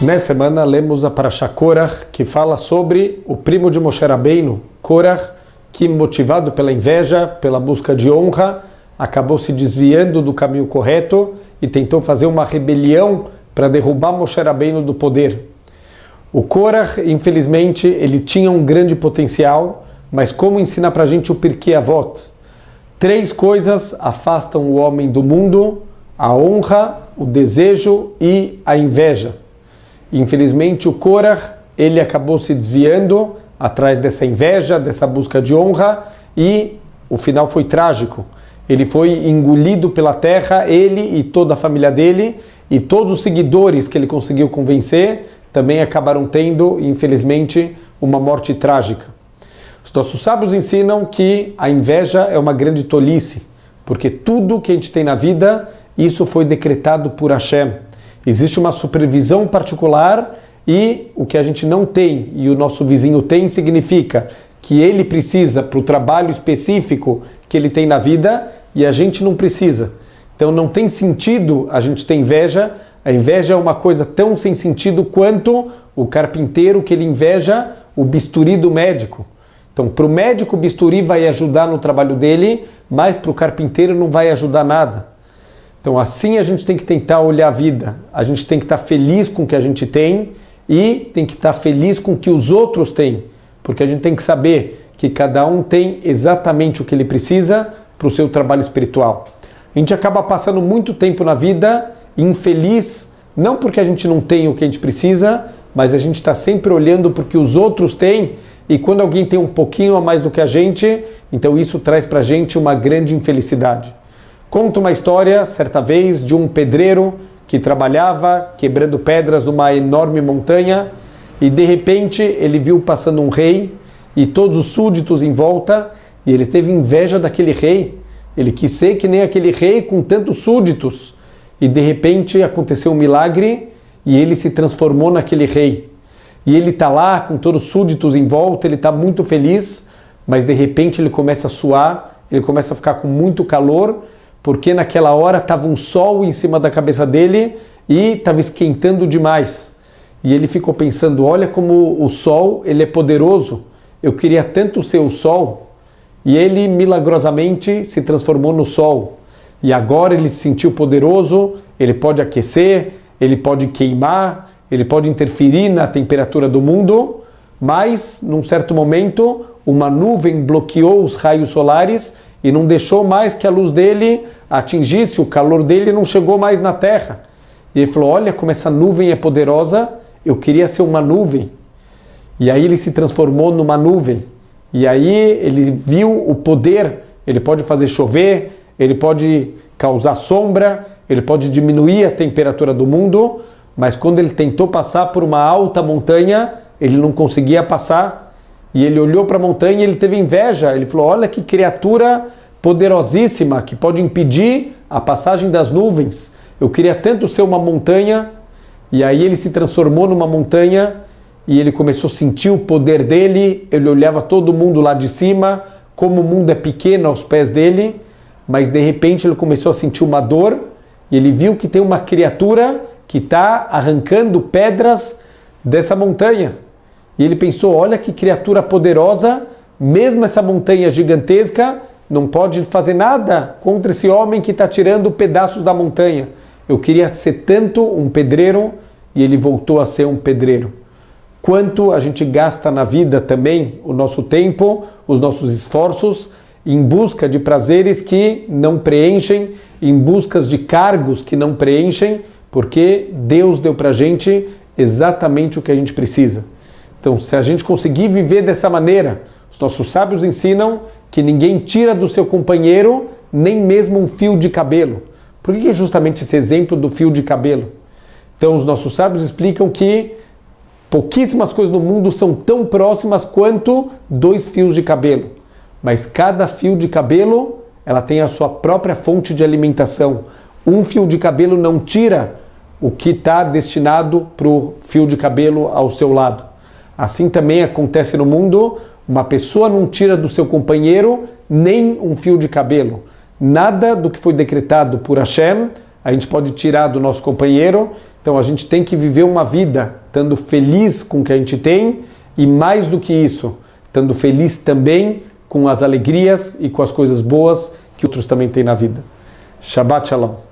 Nessa semana lemos a Parashá Korach, que fala sobre o primo de Moshe Rabbeinu, Korach, que motivado pela inveja, pela busca de honra, acabou se desviando do caminho correto e tentou fazer uma rebelião para derrubar Moshe Rabbeinu do poder. O Korach, infelizmente, ele tinha um grande potencial, mas como ensina para a gente o Pirkei Avot, 3 coisas afastam o homem do mundo: a honra, o desejo e a inveja. Infelizmente, o Korach, ele acabou se desviando atrás dessa inveja, dessa busca de honra, e o final foi trágico. Ele foi engolido pela terra, ele e toda a família dele, e todos os seguidores que ele conseguiu convencer também acabaram tendo, infelizmente, uma morte trágica. Os nossos sábios ensinam que a inveja é uma grande tolice, porque tudo que a gente tem na vida, isso foi decretado por Hashem. Existe uma supervisão particular e o que a gente não tem e o nosso vizinho tem significa que ele precisa para o trabalho específico que ele tem na vida e a gente não precisa. Então não tem sentido a gente ter inveja. A inveja é uma coisa tão sem sentido quanto o carpinteiro que ele inveja o bisturi do médico. Então para o médico o bisturi vai ajudar no trabalho dele, mas para o carpinteiro não vai ajudar nada. Então assim a gente tem que tentar olhar a vida, a gente tem que estar feliz com o que a gente tem e tem que estar feliz com o que os outros têm, porque a gente tem que saber que cada um tem exatamente o que ele precisa para o seu trabalho espiritual. A gente acaba passando muito tempo na vida infeliz, não porque a gente não tem o que a gente precisa, mas a gente está sempre olhando para o que os outros têm e quando alguém tem um pouquinho a mais do que a gente, então isso traz para a gente uma grande infelicidade. Conta uma história, certa vez, de um pedreiro que trabalhava quebrando pedras numa enorme montanha e de repente ele viu passando um rei e todos os súditos em volta e ele teve inveja daquele rei. Ele quis ser que nem aquele rei com tantos súditos e de repente aconteceu um milagre e ele se transformou naquele rei. E ele está lá com todos os súditos em volta, ele está muito feliz, mas de repente ele começa a suar, ele começa a ficar com muito calor, porque naquela hora estava um sol em cima da cabeça dele e estava esquentando demais. E ele ficou pensando, olha como o sol ele é poderoso, eu queria tanto ser o sol. E ele milagrosamente se transformou no sol. E agora ele se sentiu poderoso, ele pode aquecer, ele pode queimar, ele pode interferir na temperatura do mundo, mas num certo momento uma nuvem bloqueou os raios solares e não deixou mais que a luz dele atingisse, o calor dele não chegou mais na terra. E ele falou, olha como essa nuvem é poderosa, eu queria ser uma nuvem. E aí ele se transformou numa nuvem. E aí ele viu o poder, ele pode fazer chover, ele pode causar sombra, ele pode diminuir a temperatura do mundo, mas quando ele tentou passar por uma alta montanha, ele não conseguia passar. E ele olhou para a montanha e ele teve inveja. Ele falou, olha que criatura poderosíssima que pode impedir a passagem das nuvens. Eu queria tanto ser uma montanha. E aí ele se transformou numa montanha e ele começou a sentir o poder dele. Ele olhava todo mundo lá de cima, como o mundo é pequeno aos pés dele. Mas de repente ele começou a sentir uma dor e ele viu que tem uma criatura que está arrancando pedras dessa montanha. E ele pensou, olha que criatura poderosa, mesmo essa montanha gigantesca não pode fazer nada contra esse homem que está tirando pedaços da montanha. Eu queria ser tanto um pedreiro e ele voltou a ser um pedreiro. Quanto a gente gasta na vida também o nosso tempo, os nossos esforços em busca de prazeres que não preenchem, em busca de cargos que não preenchem, porque Deus deu para a gente exatamente o que a gente precisa. Então, se a gente conseguir viver dessa maneira, os nossos sábios ensinam que ninguém tira do seu companheiro nem mesmo um fio de cabelo. Por que justamente esse exemplo do fio de cabelo? Então, os nossos sábios explicam que pouquíssimas coisas no mundo são tão próximas quanto 2 fios de cabelo. Mas cada fio de cabelo, ela tem a sua própria fonte de alimentação. Um fio de cabelo não tira o que está destinado para o fio de cabelo ao seu lado. Assim também acontece no mundo, uma pessoa não tira do seu companheiro nem um fio de cabelo. Nada do que foi decretado por Hashem, a gente pode tirar do nosso companheiro. Então a gente tem que viver uma vida estando feliz com o que a gente tem e mais do que isso, estando feliz também com as alegrias e com as coisas boas que outros também têm na vida. Shabbat Shalom.